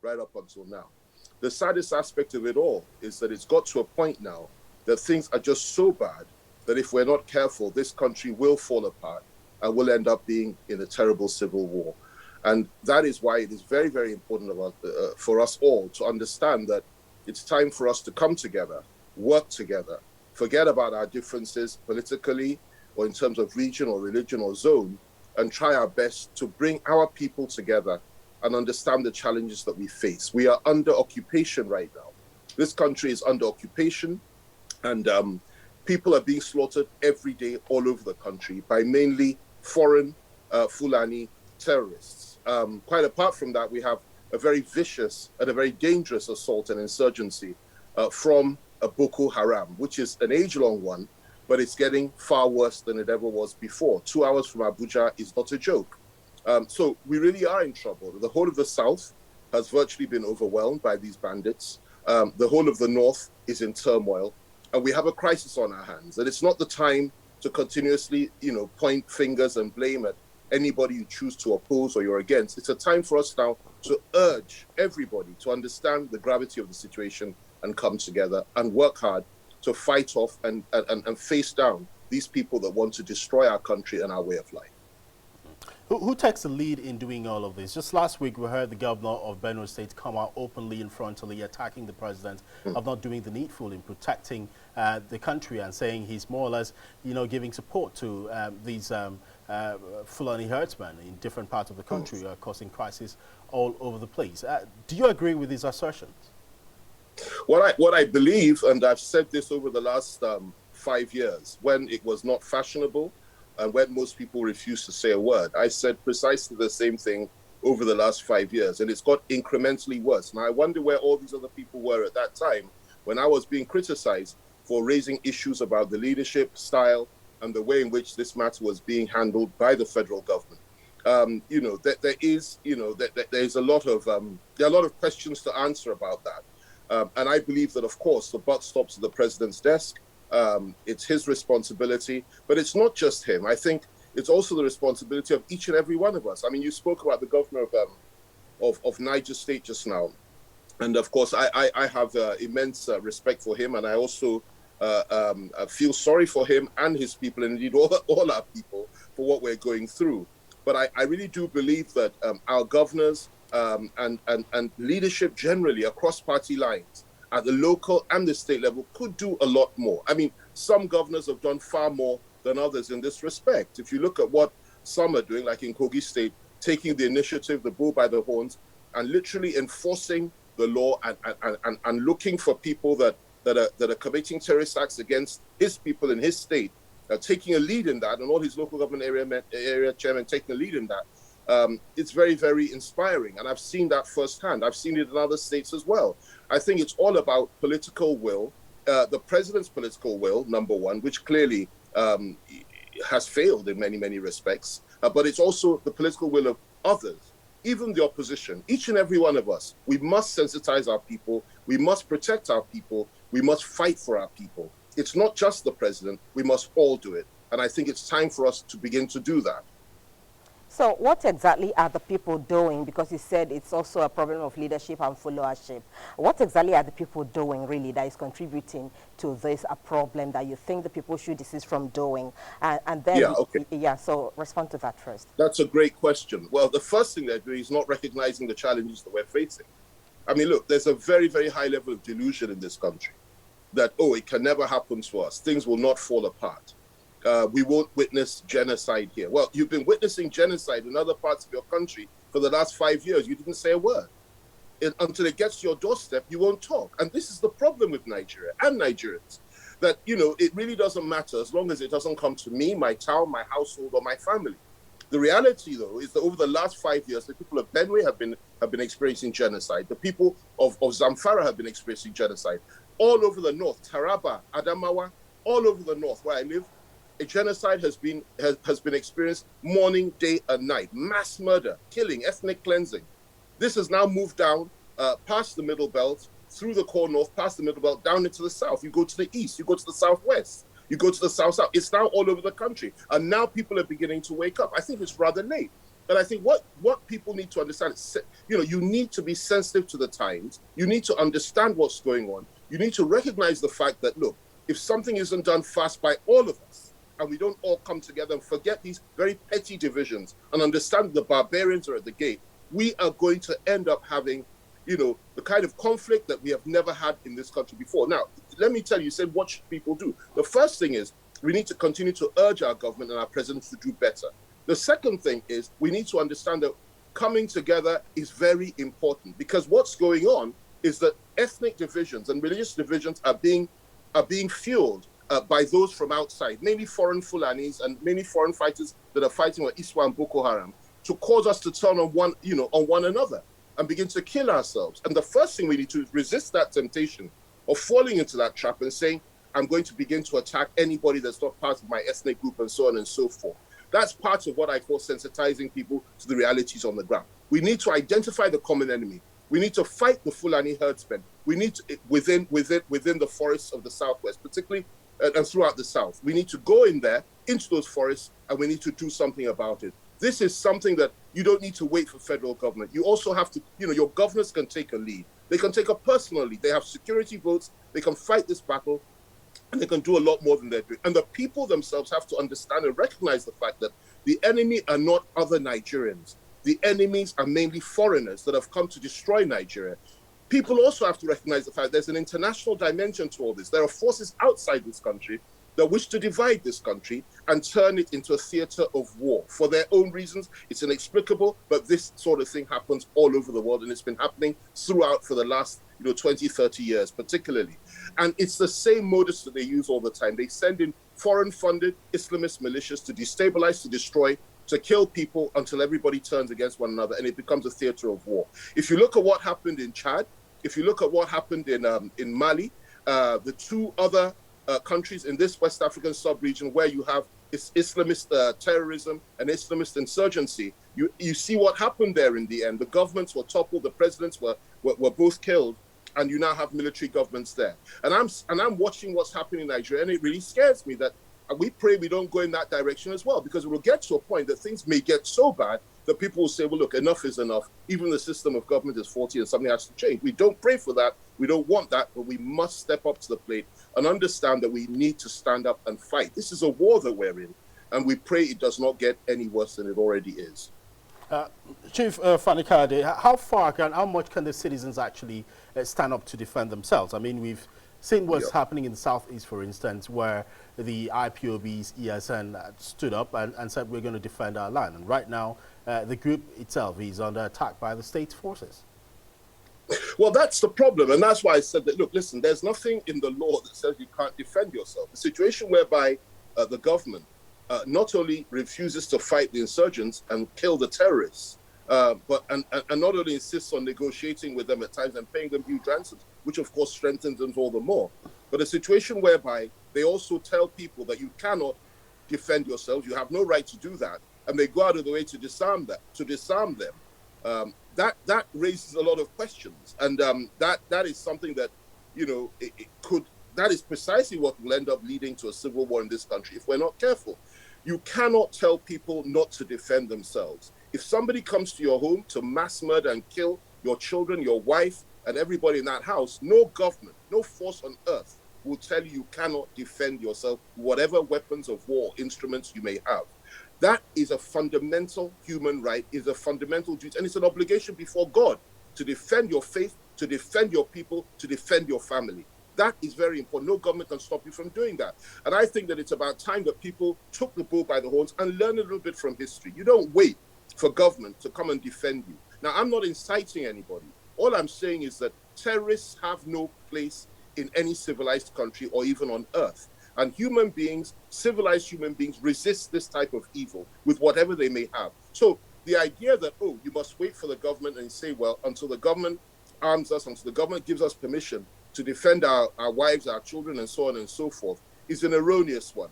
right up until now. The saddest aspect of it all is that it's got to a point now that things are just so bad that if we're not careful, this country will fall apart and will end up being in a terrible civil war. And that is why it is very, very important for us all to understand that it's time for us to come together, work together, forget about our differences politically or in terms of region or religion or zone, and try our best to bring our people together and understand the challenges that we face. We are under occupation right now. This country is under occupation, and people are being slaughtered every day all over the country by mainly foreign Fulani terrorists. Quite apart from that, we have a very vicious and a very dangerous assault and insurgency from Boko Haram, which is an age-long one, but it's getting far worse than it ever was before. 2 hours from Abuja is not a joke. So we really are in trouble. The whole of the South has virtually been overwhelmed by these bandits. The whole of the North is in turmoil, and we have a crisis on our hands. And it's not the time to continuously, point fingers and blame at anybody you choose to oppose or you're against. It's a time for us now to urge everybody to understand the gravity of the situation and come together and work hard to fight off and face down these people that want to destroy our country and our way of life. Who takes the lead in doing all of this? Just last week, we heard the governor of Benue State come out openly and frontally attacking the president of not doing the needful in protecting the country and saying he's more or less, giving support to these Fulani herdsmen in different parts of the country, causing crisis all over the place. Do you agree with these assertions? What I believe, and I've said this over the last 5 years, when it was not fashionable, and when most people refuse to say a word, I said precisely the same thing over the last 5 years, and it's got incrementally worse. Now, I wonder where all these other people were at that time when I was being criticized for raising issues about the leadership style and the way in which this matter was being handled by the federal government. There's a lot of questions to answer about that, and I believe that, of course, the buck stops at the president's desk. It's his responsibility, but it's not just him. I think it's also the responsibility of each and every one of us. I mean, you spoke about the governor of Niger State just now, and of course, I have immense respect for him, and I also feel sorry for him and his people, and indeed all our people, for what we're going through. But I really do believe that our governors and leadership generally across party lines at the local and the state level could do a lot more. I mean, some governors have done far more than others in this respect. If you look at what some are doing, like in Kogi State, taking the initiative, the bull by the horns, and literally enforcing the law and looking for people that are committing terrorist acts against his people in his state, taking a lead in that, and all his local government area chairmen taking a lead in that. It's very, very inspiring. And I've seen that firsthand. I've seen it in other states as well. I think it's all about political will, the president's political will, number one, which clearly has failed in many, many respects. But it's also the political will of others, even the opposition, each and every one of us. We must sensitize our people. We must protect our people. We must fight for our people. It's not just the president. We must all do it. And I think it's time for us to begin to do that. So what exactly are the people doing? Because you said it's also a problem of leadership and followership. What exactly are the people doing, really, that is contributing to this problem that you think the people should desist from doing? And then, so respond to that first. That's a great question. Well, the first thing they're doing is not recognizing the challenges that we're facing. I mean, look, there's a very, very high level of delusion in this country that, it can never happen to us. Things will not fall apart. We won't witness genocide here. Well, you've been witnessing genocide in other parts of your country for the last 5 years. You didn't say a word. Until it gets to your doorstep, you won't talk. And this is the problem with Nigeria and Nigerians, that, it really doesn't matter as long as it doesn't come to me, my town, my household, or my family. The reality, though, is that over the last 5 years, the people of Benue have been experiencing genocide. The people of Zamfara have been experiencing genocide. All over the north, Taraba, Adamawa, all over the north where I live, a genocide has been experienced morning, day, and night. Mass murder, killing, ethnic cleansing. This has now moved down past the Middle Belt, through the core north, past the Middle Belt, down into the south. You go to the east, you go to the southwest, you go to the south-south. It's now all over the country. And now people are beginning to wake up. I think it's rather late. But I think what people need to understand is, you need to be sensitive to the times. You need to understand what's going on. You need to recognize the fact that, look, if something isn't done fast by all of us, and we don't all come together and forget these very petty divisions and understand the barbarians are at the gate, we are going to end up having, the kind of conflict that we have never had in this country before. Now, let me tell you, said, what should people do? The first thing is we need to continue to urge our government and our presidents to do better. The second thing is we need to understand that coming together is very important, because what's going on is that ethnic divisions and religious divisions are being fueled by those from outside, mainly foreign Fulanis and many foreign fighters that are fighting with ISWA and Boko Haram, to cause us to turn on one another and begin to kill ourselves. And the first thing we need to do is resist that temptation of falling into that trap and saying, I'm going to begin to attack anybody that's not part of my ethnic group and so on and so forth. That's part of what I call sensitizing people to the realities on the ground. We need to identify the common enemy. We need to fight the Fulani herdsmen. We need to, within the forests of the Southwest, particularly and throughout the South. We need to go in there, into those forests, and we need to do something about it. This is something that you don't need to wait for federal government. You also have to, your governors can take a lead. They can take a personal lead. They have security votes. They can fight this battle, and they can do a lot more than they're doing. And the people themselves have to understand and recognize the fact that the enemy are not other Nigerians. The enemies are mainly foreigners that have come to destroy Nigeria. People also have to recognize the fact there's an international dimension to all this. There are forces outside this country that wish to divide this country and turn it into a theater of war. For their own reasons, it's inexplicable, but this sort of thing happens all over the world, and it's been happening throughout for the last 20, 30 years, particularly. And it's the same modus that they use all the time. They send in foreign-funded Islamist militias to destabilize, to destroy, to kill people until everybody turns against one another, and it becomes a theater of war. If you look at what happened in Chad, if you look at what happened in Mali, the two other countries in this West African sub-region where you have Islamist terrorism and Islamist insurgency, you see what happened there in the end. The governments were toppled, the presidents were both killed, and you now have military governments there. And I'm watching what's happening in Nigeria, and it really scares me that we pray we don't go in that direction as well, because it will get to a point that things may get so bad that people will say, well, look, enough is enough. Even the system of government is faulty and something has to change. We don't pray for that. We don't want that, but we must step up to the plate and understand that we need to stand up and fight. This is a war that we're in, and we pray it does not get any worse than it already is. Chief Fani-Kayode, how much can the citizens actually stand up to defend themselves? I mean, we've seen what's happening in the Southeast, for instance, where the IPOB's ESN stood up and said, we're going to defend our land. And right now, the group itself is under attack by the state forces. Well, that's the problem. And that's why I said that, look, listen, there's nothing in the law that says you can't defend yourself. The situation whereby the government not only refuses to fight the insurgents and kill the terrorists, but not only insists on negotiating with them at times and paying them huge ransoms, which of course strengthens them all the more. But a situation whereby they also tell people that you cannot defend yourselves, you have no right to do that, and they go out of the way to disarm them. That raises a lot of questions, and that is something that that is precisely what will end up leading to a civil war in this country if we're not careful. You cannot tell people not to defend themselves. If somebody comes to your home to mass murder and kill your children, your wife, and everybody in that house, no government, no force on earth will tell you cannot defend yourself, whatever weapons of war, instruments you may have. That is a fundamental human right, is a fundamental duty, and it's an obligation before God to defend your faith, to defend your people, to defend your family. That is very important. No government can stop you from doing that. And I think that it's about time that people took the bull by the horns and learn a little bit from history. You don't wait for government to come and defend you. Now, I'm not inciting anybody. All I'm saying is that terrorists have no place in any civilized country or even on earth. And human beings, civilized human beings, resist this type of evil with whatever they may have. So the idea that, oh, you must wait for the government and say, well, until the government arms us, until the government gives us permission to defend our wives, our children, and so on and so forth, is an erroneous one.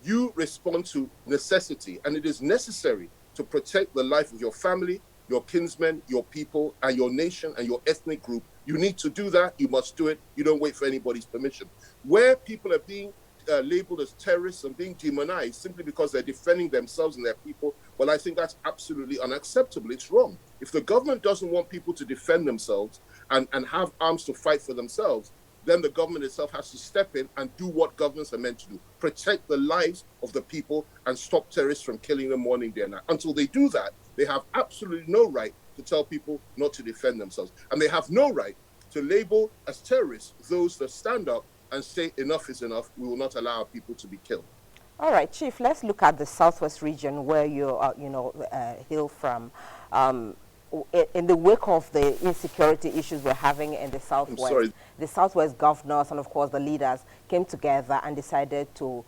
You respond to necessity, and it is necessary to protect the life of your family, your kinsmen, your people, and your nation and your ethnic group. You need to do that. You must do it. You don't wait for anybody's permission. Where people are being labeled as terrorists and being demonized simply because they're defending themselves and their people, well, I think that's absolutely unacceptable. It's wrong. If the government doesn't want people to defend themselves and have arms to fight for themselves, then the government itself has to step in and do what governments are meant to do: protect the lives of the people and stop terrorists from killing them morning, day, and night. Until they do that, they have absolutely no right to tell people not to defend themselves. And they have no right to label as terrorists those that stand up and say enough is enough. We will not allow our people to be killed. All right, Chief, let's look at the Southwest region where you hail from. In the wake of the insecurity issues we're having in the Southwest, the Southwest governors and, of course, the leaders came together and decided to,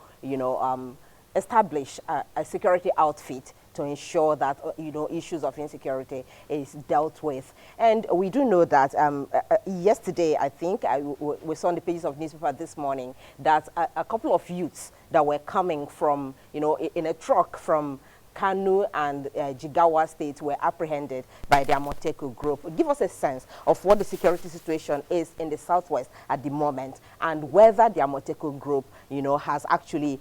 establish a security outfit to ensure that, issues of insecurity is dealt with. And we do know that yesterday, I think, we saw on the pages of newspaper this morning that a couple of youths that were coming from, in a truck from Kanu and Jigawa states were apprehended by the Amoteku group. Give us a sense of what the security situation is in the Southwest at the moment, and whether the Amoteku group, has actually,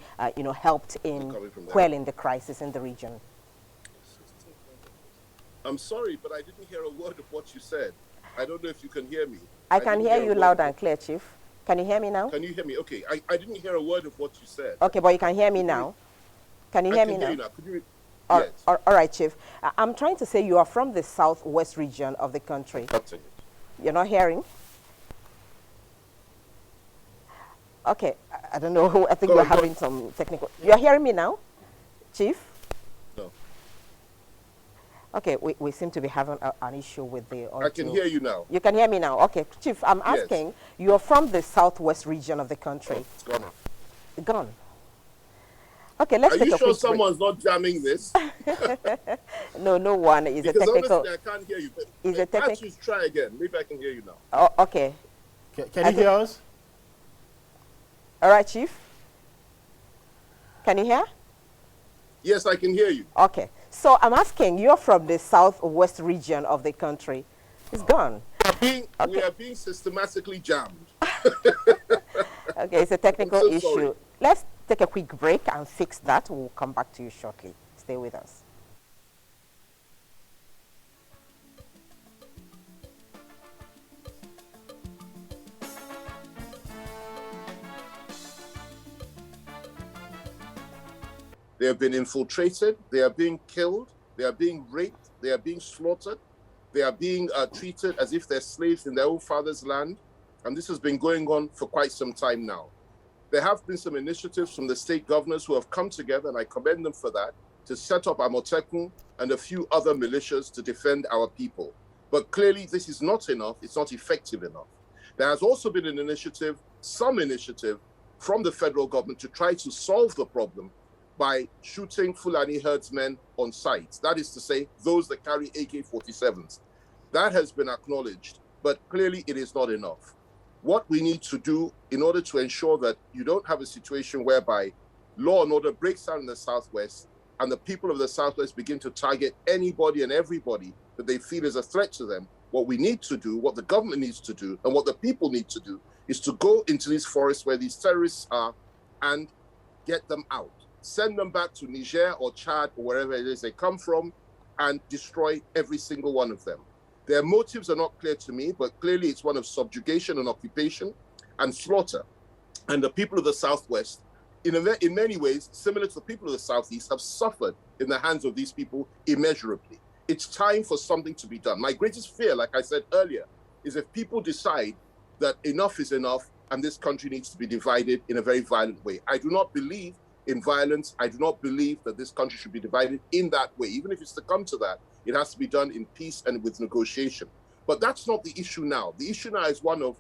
helped in quelling the crisis in the region. I'm sorry, but I didn't hear a word of what you said. I don't know if you can hear me. I can hear you loud and clear, Chief. Can you hear me now? Can you hear me? Okay, I didn't hear a word of what you said. Okay, but you can hear me now. Can you hear me now? I can hear you now. Could you? Yes. All right, Chief. I'm trying to say you are from the Southwest region of the country. You're not hearing? Okay, I don't know. I think we're having some technical. You're hearing me now, Chief? No. Okay, we seem to be having an issue with the audio. I can hear you now. You can hear me now. Okay, Chief, I'm asking, you're from the Southwest region of the country. Oh, it's gone. Gone. Okay, let's take a quick break. Are you sure someone's not jamming this? No one. It's because a technical. Honestly, I can't hear you. It's a technical. Let's try again. Maybe I can hear you now. Oh, okay. Can you hear us? All right, Chief. Can you hear? Yes, I can hear you. Okay. So I'm asking, you're from the Southwest region of the country. It's gone. We are being systematically jammed. Okay, it's a technical issue. Sorry. Let's take a quick break and fix that. We'll come back to you shortly. Stay with us. They have been infiltrated. They are being killed. They are being raped. They are being slaughtered. They are being treated as if they're slaves in their own father's land. And this has been going on for quite some time now. There have been some initiatives from the state governors who have come together, and I commend them for that, to set up Amotekun and a few other militias to defend our people. But clearly, this is not enough. It's not effective enough. There has also been an initiative, some initiative, from the federal government to try to solve the problem by shooting Fulani herdsmen on sight. That is to say, those that carry AK-47s. That has been acknowledged, but clearly it is not enough. What we need to do in order to ensure that you don't have a situation whereby law and order breaks down in the Southwest and the people of the Southwest begin to target anybody and everybody that they feel is a threat to them, what we need to do, what the government needs to do, and what the people need to do is to go into these forests where these terrorists are and get them out. Send them back to Niger or Chad or wherever it is they come from and destroy every single one of them. Their motives are not clear to me, but clearly it's one of subjugation and occupation and slaughter. And the people of the Southwest, in many ways, similar to the people of the Southeast, have suffered in the hands of these people immeasurably. It's time for something to be done. My greatest fear, like I said earlier, is if people decide that enough is enough and this country needs to be divided in a very violent way. I do not believe in violence. I do not believe that this country should be divided in that way. Even if it's to come to that, it has to be done in peace and with negotiation. But that's not the issue now. The issue now is one of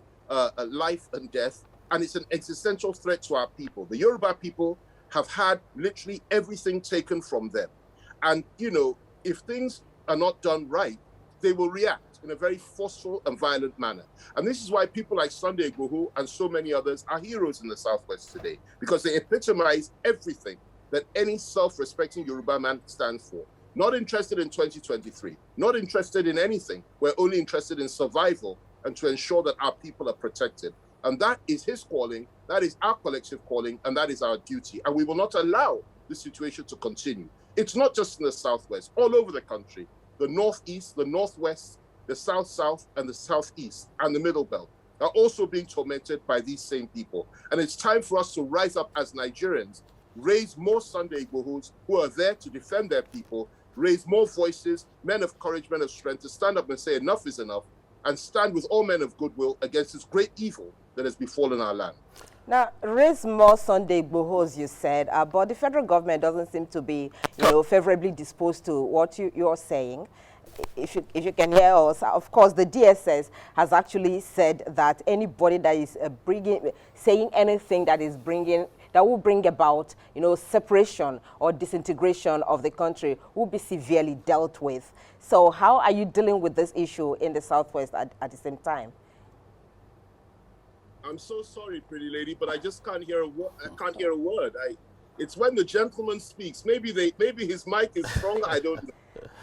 life and death, and it's an existential threat to our people. The Yoruba people have had literally everything taken from them. And, if things are not done right, they will react in a very forceful and violent manner. And this is why people like Sunday Igboho and so many others are heroes in the Southwest today, because they epitomize everything that any self-respecting Yoruba man stands for. Not interested in 2023, not interested in anything. We're only interested in survival and to ensure that our people are protected. And that is his calling, that is our collective calling, and that is our duty. And we will not allow this situation to continue. It's not just in the Southwest, all over the country. The Northeast, the Northwest, the South-South, and the Southeast, and the Middle Belt are also being tormented by these same people. And it's time for us to rise up as Nigerians, raise more Sunday Igbohos who are there to defend their people, raise more voices, men of courage, men of strength, to stand up and say enough is enough, and stand with all men of goodwill against this great evil that has befallen our land. Now, raise more Sunday Igbohos, you said, but the federal government doesn't seem to be, favorably disposed to what you're saying. If you can hear us, of course, the DSS has actually said that anybody that is saying anything that will bring about, separation or disintegration of the country will be severely dealt with. So how are you dealing with this issue in the Southwest at the same time? I'm so sorry, pretty lady, but I just can't hear a word. I can't hear a word. It's when the gentleman speaks. Maybe his mic is strong. I don't know.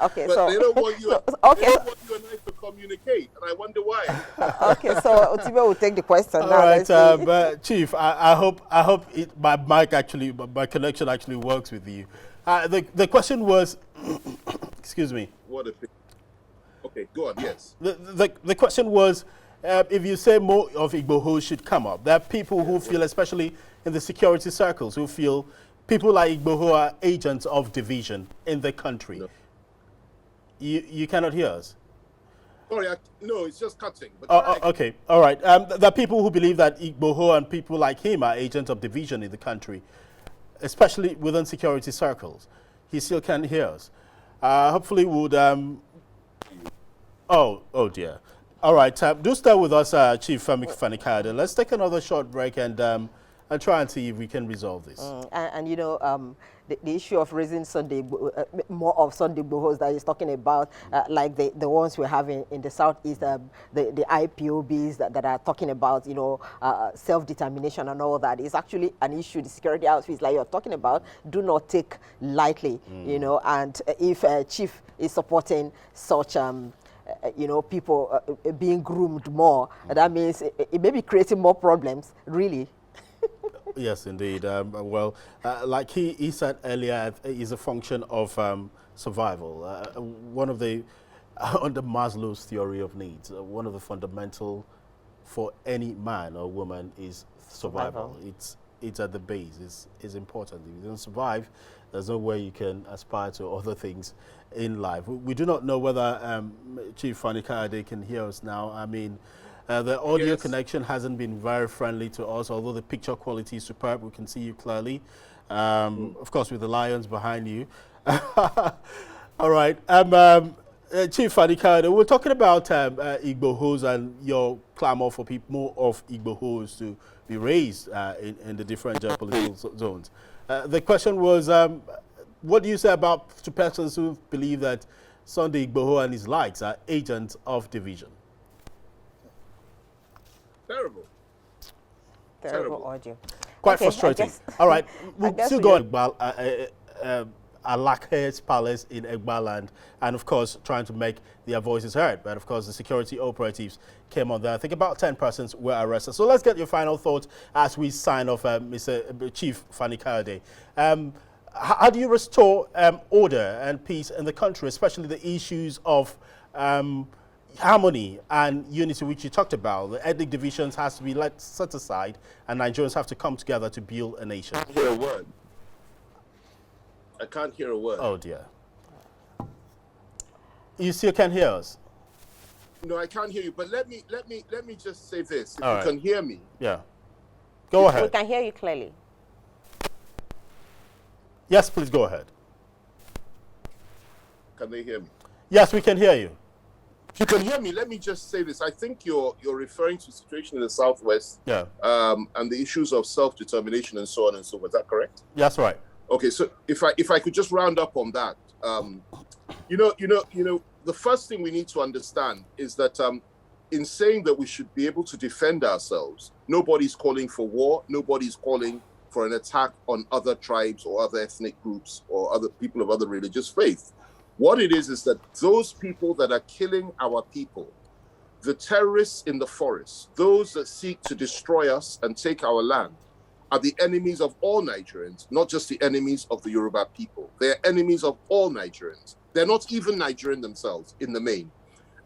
Okay, but so they don't want you. They don't want you and I to communicate, and I wonder why. Okay, so Otibe will take the question All now. right, but Chief, I hope my connection actually works with you. The question was, excuse me. What a pity. Okay, go on. Yes. The question was, if you say more of Igbohos should come up, there are people who feel, especially in the security circles, who feel people like Igboho are agents of division in the country. No. You cannot hear us? Sorry, no, it's just cutting. But okay, all right. There are people who believe that Igboho and people like him are agents of division in the country, especially within security circles. He still can't hear us. Hopefully would... Oh dear. All right, do stay with us, Chief Femi Fani-Kayode. Let's take another short break and try and see if we can resolve this. The issue of raising more of Sunday Igbohos that he's talking about, like the ones we're having in the Southeast, the IPOBs that are talking about, self-determination and all that, is actually an issue the security outfits like you're talking about do not take lightly, and if Chief is supporting such people being groomed more, that means it may be creating more problems, really. Yes, indeed. Like he said earlier, is a function of survival. One of the, under Maslow's theory of needs, one of the fundamental for any man or woman is survival. It's at the base. It's important. If you don't survive, there's no way you can aspire to other things in life. We do not know whether Chief Fani-Kayode can hear us now. I mean, the audio connection hasn't been very friendly to us, although the picture quality is superb. We can see you clearly. Of course, with the lions behind you. All right. Chief Fani-Kayode, we're talking about Igbohos and your clamor for more of Igbohos to be raised in the different geopolitical zones. The question was, what do you say about to persons who believe that Sunday Igboho and his likes are agents of division? Terrible audio. Quite frustrating. All right, we'll still go on Alakhe's palace in Egbaland, and of course trying to make their voices heard. But of course the security operatives came on there. I think about 10 persons were arrested. So let's get your final thoughts as we sign off, Mr. Chief Fani-Kayode. How do you restore order and peace in the country, especially the issues of harmony and unity, which you talked about? The ethnic divisions has to be set aside, and Nigerians have to come together to build a nation. I can't hear a word. I can't hear a word. Oh dear. You still can't hear us? No, I can't hear you. But let me just say this. If All you right. can hear me. Yeah. Go ahead. We can hear you clearly. Yes, please go ahead. Can they hear me? Yes, we can hear you. If you can hear me, let me just say this. I think you're referring to the situation in the Southwest. Yeah. And the issues of self-determination and so on and so forth. Is that correct? That's right. Okay, so if I could just round up on that, the first thing we need to understand is that in saying that we should be able to defend ourselves, nobody's calling for war, nobody's calling for an attack on other tribes or other ethnic groups or other people of other religious faith. What it is that those people that are killing our people, the terrorists in the forest, those that seek to destroy us and take our land, are the enemies of all Nigerians, not just the enemies of the Yoruba people. They're enemies of all Nigerians. They're not even Nigerian themselves in the main.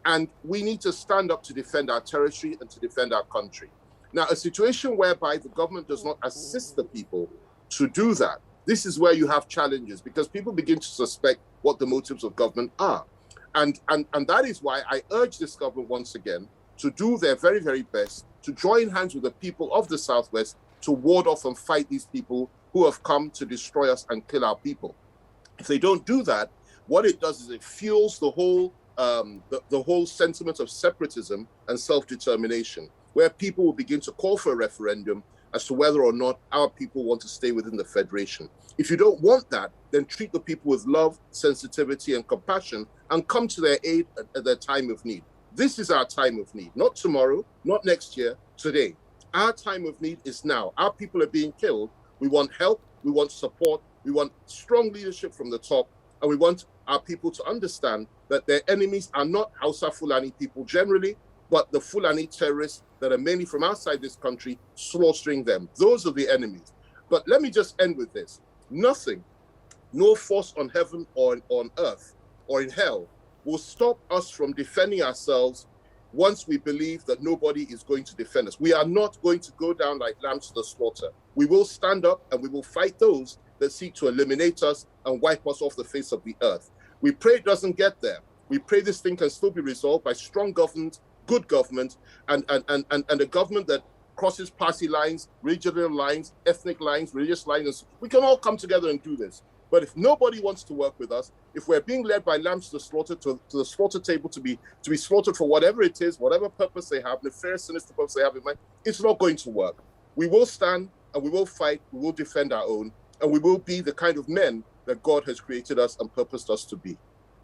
And we need to stand up to defend our territory and to defend our country. Now, a situation whereby the government does not assist the people to do that, this is where you have challenges, because people begin to suspect what the motives of government are. And that is why I urge this government once again to do their very, very best to join hands with the people of the Southwest to ward off and fight these people who have come to destroy us and kill our people. If they don't do that, what it does is it fuels the whole sentiment of separatism and self-determination, where people will begin to call for a referendum as to whether or not our people want to stay within the Federation. If you don't want that, then treat the people with love, sensitivity, and compassion, and come to their aid at their time of need. This is our time of need, not tomorrow, not next year, today. Our time of need is now. Our people are being killed. We want help, we want support, we want strong leadership from the top, and we want our people to understand that their enemies are not Hausa Fulani people generally, but the Fulani terrorists that are mainly from outside this country, slaughtering them. Those are the enemies. But let me just end with this. Nothing, no force on heaven or on earth or in hell will stop us from defending ourselves once we believe that nobody is going to defend us. We are not going to go down like lambs to the slaughter. We will stand up and we will fight those that seek to eliminate us and wipe us off the face of the earth. We pray it doesn't get there. We pray this thing can still be resolved by strong government, good government, and a government that crosses party lines, regional lines, ethnic lines, religious lines. We can all come together and do this. But if nobody wants to work with us, if we're being led by lambs to the slaughter, to the slaughter table to be slaughtered for whatever it is, whatever purpose they have, nefarious, sinister purpose they have in mind, it's not going to work. We will stand and we will fight, we will defend our own, and we will be the kind of men that God has created us and purposed us to be.